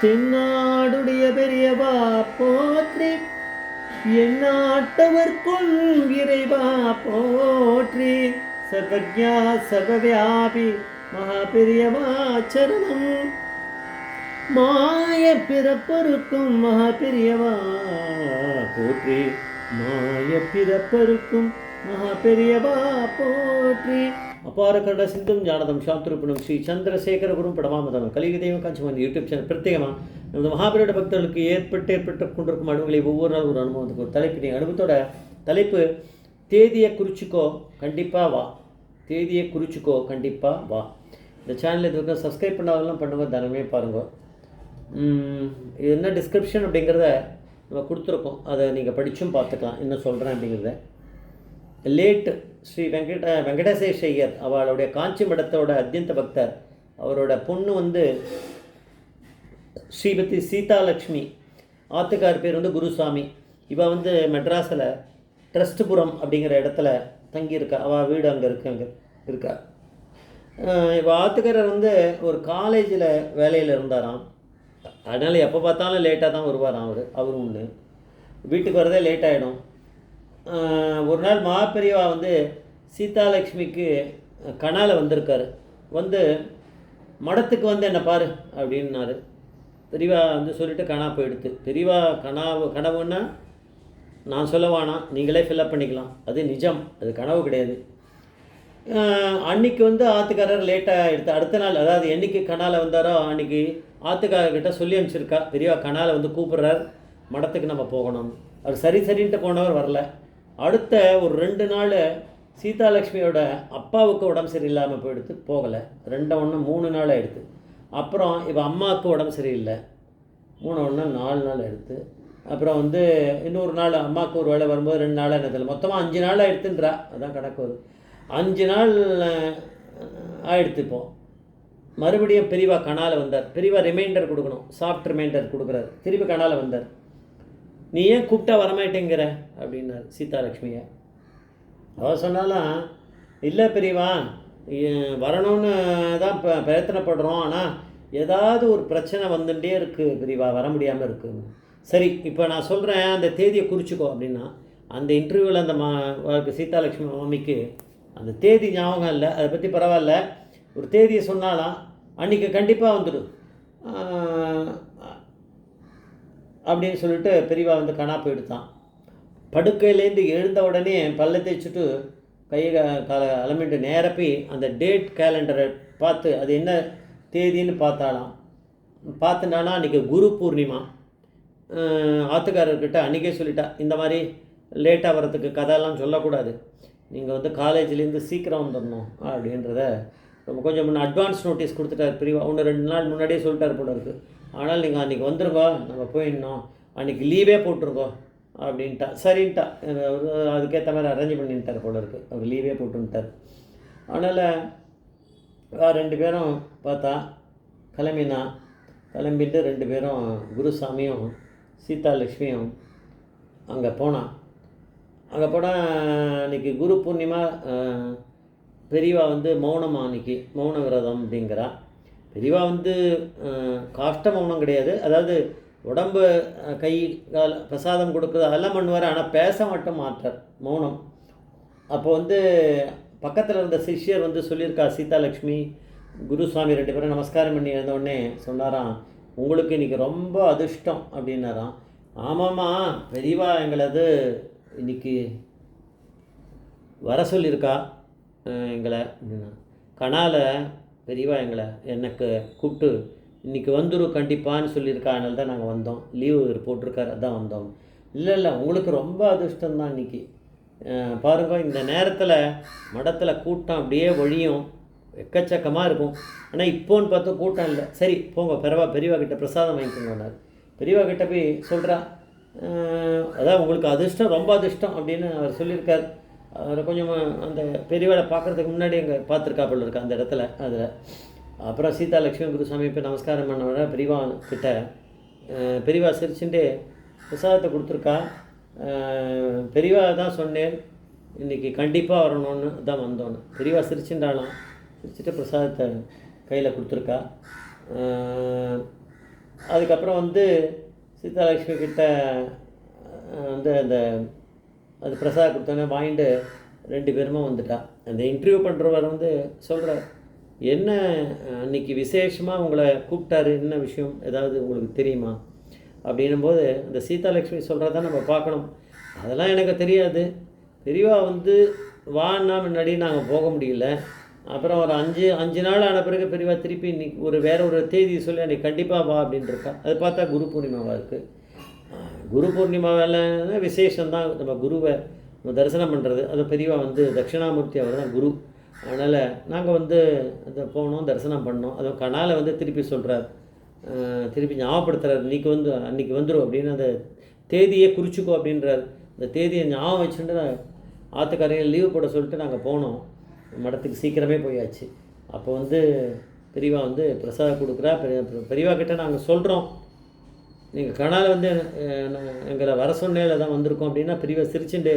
தென்னாடுடைய பெரியவா போற்றி, எந்நாட்டவர்க்குள் இறைவா போற்றி, சர்வஜா சர்வவியாபி மகா பெரியவா சரணம். மாய பிறப்பருக்கும் மகா பெரியவா போற்றி, மாய பிறப்பருக்கும் மகா பெரியவா போற்றி. அபார கருட சிந்தும் ஞானதம் சாந்திருப்பணம் ஸ்ரீ சந்திரசேகர குரும் படமாமதம் கலியுகதேவம் காஞ்சிமன் யூடியூப் சேனல் பிரத்யேகமாக நமது மகாபெரியோட பக்தர்களுக்கு ஏற்பட்டு கொண்டிருக்கும் அனுபவங்களை ஒவ்வொரு நாள் ஒரு அனுபவத்துக்கு ஒரு தலைப்பு. அனுபவத்தோட தலைப்பு தேதியை குறிச்சிக்கோ கண்டிப்பாக வா, தேதியை குறிச்சிக்கோ கண்டிப்பாக வா. இந்த சேனல் இது வரைக்கும் சப்ஸ்கிரைப் பண்ணாதெல்லாம் பண்ணுங்க, தினமே பாருங்கள். இது என்ன டிஸ்கிரிப்ஷன் அப்படிங்கிறத நம்ம கொடுத்துருக்கோம், அதை நீங்கள் படித்தும் பார்த்துக்கலாம். என்ன சொல்கிறேன் அப்படிங்கிறத. லேட் ஸ்ரீ வெங்கடேசேஷ ஐயர் அவளுடைய காஞ்சி மடத்தோட அத்தியந்த பக்தர். அவரோட பொண்ணு வந்து ஸ்ரீமதி சீதாலக்ஷ்மி, ஆத்துக்கார் பேர் வந்து குருசாமி. இவள் வந்து மெட்ராஸில் ட்ரஸ்ட்புரம் அப்படிங்கிற இடத்துல தங்கியிருக்கா. அவள் வீடு அங்கே இருக்கா. இவள் ஆத்துக்காரர் வந்து ஒரு காலேஜில் வேலையில் இருந்தாராம். அதனால் எப்போ பார்த்தாலும் லேட்டாக தான் வருவாராம். அவரும் ஒன்று வீட்டுக்கு வரதே லேட் ஆகிடும். ஒரு நாள் மகாபெரிவா வந்து சீதாலக்ஷ்மிக்கு கனால வந்திருக்காரு. வந்து மடத்துக்கு வந்து என்ன பாரு அப்படின்னாரு. பெரியவா வந்து சொல்லிவிட்டு கனா போயிடுது. பெரியவா கனவுன்னா நான் சொல்லவானா, நீங்களே ஃபில்லப் பண்ணிக்கலாம். அது நிஜம், அது கனவு கிடையாது. அன்றைக்கி வந்து ஆற்றுக்காரர் லேட்டாக எடுத்து அடுத்த நாள், அதாவது என்றைக்கு கனால வந்தாரோ அன்றைக்கி ஆற்றுக்காரர்கிட்ட சொல்லி அனுப்பிச்சிருக்கா. பெரியவா கனால வந்து கூப்பிட்றார், மடத்துக்கு நம்ம போகணும். அவர் சரின்ட்டு போனவர் வரல. அடுத்த ஒரு 2 நாள் சீதாலக்ஷ்மியோட அப்பாவுக்கு உடம்பு சரியில்லாமல் போயிடுத்து, போகலை. 3 நாள் ஆகிடுது. அப்புறம் இப்போ அம்மாவுக்கு உடம்பு சரியில்லை, 3 4 நாள் எடுத்து. அப்புறம் வந்து இன்னொரு நாள் அம்மாவுக்கு ஒரு வேலை வரும்போது 2 நாள் என்னதில்லை, மொத்தமாக 5 நாள் ஆகிடுத்துன்றா. அதான் கணக்கு வருது. 5 நாள் ஆகிடுத்து. இப்போது மறுபடியும் பெரியவா கனால வந்தார். பெரியவா ரிமைண்டர் கொடுக்கணும், சாஃப்ட் ரிமைண்டர் கொடுக்குறாரு. திருப்பி கனால வந்தார். நீ ஏன் கூப்பிட்டா வரமாட்டேங்கிற அப்படின்னார் சீதாலக்ஷ்மியை. அவள் சொன்னாலாம், இல்லை பெரியவா வரணும்னு தான் பிரயத்தனப்படுறோம், ஆனால் ஏதாவது ஒரு பிரச்சனை வந்துட்டே இருக்குது பெரியவா, வர முடியாமல் இருக்குது. சரி, இப்போ நான் சொல்கிறேன், அந்த தேதியை குறிச்சிக்கோ அப்படின்னா. அந்த இன்டர்வியூவில் அந்த சீதாலக்ஷ்மி மாமிக்கு அந்த தேதி ஞாபகம் இல்லை. அதை பற்றி பரவாயில்ல, ஒரு தேதியை சொன்னாலாம் அன்றைக்கி கண்டிப்பாக வந்துடும் அப்படின்னு சொல்லிட்டு பெரியவா வந்து கனா போயிடுத்தான். படுக்கையிலேருந்து எழுந்த உடனே பல்ல தேய்ச்சிட்டு கையை காலை அலமிட்டு நேரப்பி அந்த டேட் கேலண்டரை பார்த்து அது என்ன தேதின்னு பார்த்துட்டானா அன்றைக்கி குரு பூர்ணிமா. ஆத்துக்காரர்கிட்ட அன்றைக்கே சொல்லிட்டா, இந்த மாதிரி லேட்டாக வரத்துக்கு கதையெல்லாம் சொல்லக்கூடாது, நீங்கள் வந்து காலேஜ்லேருந்து சீக்கிரம் வந்துடணும் அப்படின்றத ரொம்ப கொஞ்சம் முன்னே அட்வான்ஸ் நோட்டீஸ் கொடுத்துட்டார் பெரியவா. 1-2 நாள் முன்னாடியே சொல்லிட்டார் போல இருக்குது. ஆனால் நீங்கள் அன்றைக்கி வந்துருங்கோ, நம்ம போயிடணும், அன்றைக்கி லீவே போட்டுருங்கோ அப்படின்ட்டா. சரின்ட்டா, அதுக்கேற்ற மாதிரி அரேஞ்ச் பண்ணிட்டார் போல இருக்குது. அவர் லீவே போட்டுன்ட்டார். அதனால் 2 பேரும் பார்த்தா கிளம்பிட்டு 2 பேரும் குருசாமியும் சீதாலக்ஷ்மியும் அங்கே போனான். அன்றைக்கி குரு பூர்ணிமா. பெரியவா வந்து மௌனமா, அன்றைக்கி மௌன விரதம் அப்படிங்கிறா. பெரியவா வந்து காஷ்ட மௌனம் கிடையாது, அதாவது உடம்பு கை கால் பிரசாதம் கொடுக்குறது அதெல்லாம் பண்ணுவார், ஆனால் பேச மட்டும் மாட்டார், மௌனம். அப்போ வந்து பக்கத்தில் இருந்த சிஷ்யர் வந்து சொல்லியிருக்கா, சீதாலக்ஷ்மி குருசுவாமி 2 பேரும் நமஸ்காரம் பண்ணி எழுந்தவுடனே சொன்னாராம், உங்களுக்கு இன்றைக்கி ரொம்ப அதிர்ஷ்டம் அப்படின்னாராம். ஆமாம்மா, பெரியவா எங்களது இன்றைக்கி வர சொல்லியிருக்கா எங்களை அப்படின்னா. கனால பெரியவா எனக்கு கூப்பிட்டு இன்றைக்கி வந்துடும் கண்டிப்பான்னு சொல்லியிருக்கா, அதனால தான் நாங்கள் வந்தோம், லீவு போட்டிருக்காரு அதான் வந்தோம். இல்லை உங்களுக்கு ரொம்ப அதிர்ஷ்டம்தான் இன்றைக்கி. பாருங்க, இந்த நேரத்தில் மடத்தில் கூட்டம் அப்படியே வழியும் எக்கச்சக்கமாக இருக்கும். ஆனால் இப்போன்னு பார்த்தா கூட்டம் இல்லை. சரி போங்க, பெரியவா கிட்ட பிரசாதம் வாங்கிக்கோங்கன்னார். பெரியவா கிட்ட போய் சொல்கிறா, அதான் உங்களுக்கு அதிர்ஷ்டம் ரொம்ப அதிர்ஷ்டம் அப்படின்னு அவர் சொல்லியிருக்கார். அதில் கொஞ்சம் அந்த பெரியவாளை பார்க்குறதுக்கு முன்னாடி அங்கே பார்த்துருக்காப்பில் இருக்கா அந்த இடத்துல. அதில் அப்புறம் சீதாலக்ஷ்மி குருசாமி போய் நமஸ்காரம் பண்ணவரை பெரியவா கிட்ட பெரியவா சிரிச்சுட்டு பிரசாதத்தை கொடுத்துருக்கா. பெரியவா தான் சொன்னேன் இன்றைக்கி கண்டிப்பாக வரணும்னு தான் வந்தோன்னு. பெரியவா சிரிச்சுட்டாலாம். சிரிச்சுட்டு பிரசாதத்தை கையில் கொடுத்துருக்கா. அதுக்கப்புறம் வந்து சீதாலட்சுமி கிட்ட வந்து அந்த அது பிரசாத் கொடுத்தோன்னே வாங்கிட்டு 2 பேருமா வந்துட்டா. அந்த இன்டர்வியூ பண்ணுறவர் வந்து சொல்கிறார், என்ன அன்றைக்கி விசேஷமாக உங்களை கூப்பிட்டாரு, என்ன விஷயம் ஏதாவது உங்களுக்கு தெரியுமா அப்படின்னும்போது அந்த சீதாலட்சுமி சொல்கிறத நம்ம பார்க்கணும். அதெல்லாம் எனக்கு தெரியாது, பெரியவா வந்து வான்னா முன்னாடி நாங்கள் போக முடியல, அப்புறம் ஒரு 5 நாள் ஆன பிறகு பெரியவா திருப்பி இன்னைக்கு வேற ஒரு தேதி சொல்லி அன்றைக்கி கண்டிப்பாக வா அப்படின்ட்டுருக்கா. அது பார்த்தா குரு பூர்ணிமாவாக இருக்குது. குரு பூர்ணிமாவில் விசேஷம்தான், நம்ம குருவை தரிசனம் பண்ணுறது. அது பெரியவா வந்து தட்சிணாமூர்த்தி அவர் தான் குரு. அதனால் நாங்கள் வந்து அதை போனோம், தரிசனம் பண்ணோம். அதுவும் கனால வந்து திருப்பி சொல்கிறார், திருப்பி ஞாபகப்படுத்துகிறார், அன்றைக்கி வந்துடும் அப்படின்னு அந்த தேதியை குறிச்சிக்கோ அப்படின்றார். அந்த தேதியை ஞாபகம் வச்சுட்டு ஆற்றுக்காரையும் லீவு போட சொல்லிட்டு நாங்கள் போனோம். மடத்துக்கு சீக்கிரமே போயாச்சு. அப்போ வந்து பெரியவா வந்து பிரசாதம் கொடுக்குறா. பெரியவா கிட்டே நாங்கள் சொல்கிறோம், நீங்கள் கனால வந்து எங்களை வர சொன்னேல தான் வந்திருக்கோம் அப்படின்னா பெரியவா சிரிச்சுட்டு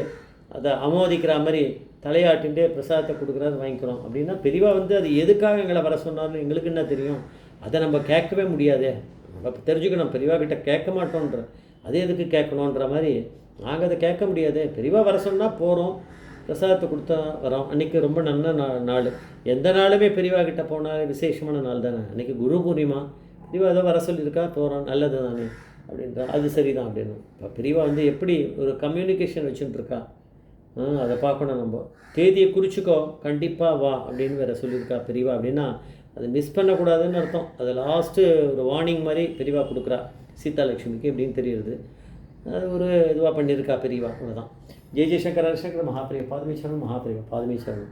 அதை ஆமோதிக்கிற மாதிரி தலையாட்டின்ட்டு பிரசாதத்தை கொடுக்குறாரு, வாங்கிக்கிறோம் அப்படின்னா பெரியவா வந்து அது எதுக்காக எங்களை வர சொன்னார்னு எங்களுக்கு என்ன தெரியும், அதை நம்ம கேட்கவே முடியாதே, நம்ம தெரிஞ்சுக்கணும். பெரியவா கிட்ட கேட்க மாட்டோன்ற, அதே எதுக்கு கேட்கணுன்ற மாதிரி நாங்கள் அதை கேட்க முடியாது. பெரியவா வர சொன்னால் போகிறோம், பிரசாதத்தை கொடுத்தா வரோம். அன்றைக்கி ரொம்ப நல்ல நாள். எந்த நாளுமே பெரியவா கிட்டே போனால் விசேஷமான நாள் தானே. அன்றைக்கி குரு பூர்ணிமா, பெரியவா ஏதோ வர சொல்லியிருக்கா, போகிறோம், நல்லது தானே அப்படின்றா. அது சரிதான் அப்படின்னு. இப்போ பெரியவா வந்து எப்படி ஒரு கம்யூனிகேஷன் வச்சுட்டுருக்கா, அதை பார்க்கணும். நம்ம தேதியை குறிச்சிக்கோ, கண்டிப்பாக வா அப்படின்னு வேறு சொல்லியிருக்கா பெரியவா அப்படின்னா அதை மிஸ் பண்ணக்கூடாதுன்னு அர்த்தம். அது லாஸ்ட்டு ஒரு வார்னிங் மாதிரி பெரியவா கொடுக்குறா சீதாலட்சுமிக்கு எப்படின்னு தெரியுது. அது ஒரு இதுவாக பண்ணியிருக்கா பெரியவா. அவ்வளோதான். ஜெய் ஜெய்சங்கர் ஹரிசங்கர் மகாபிரிவா பாதமீஸ்வரன், மகாபிரிவா பாதமீஸ்வரன்.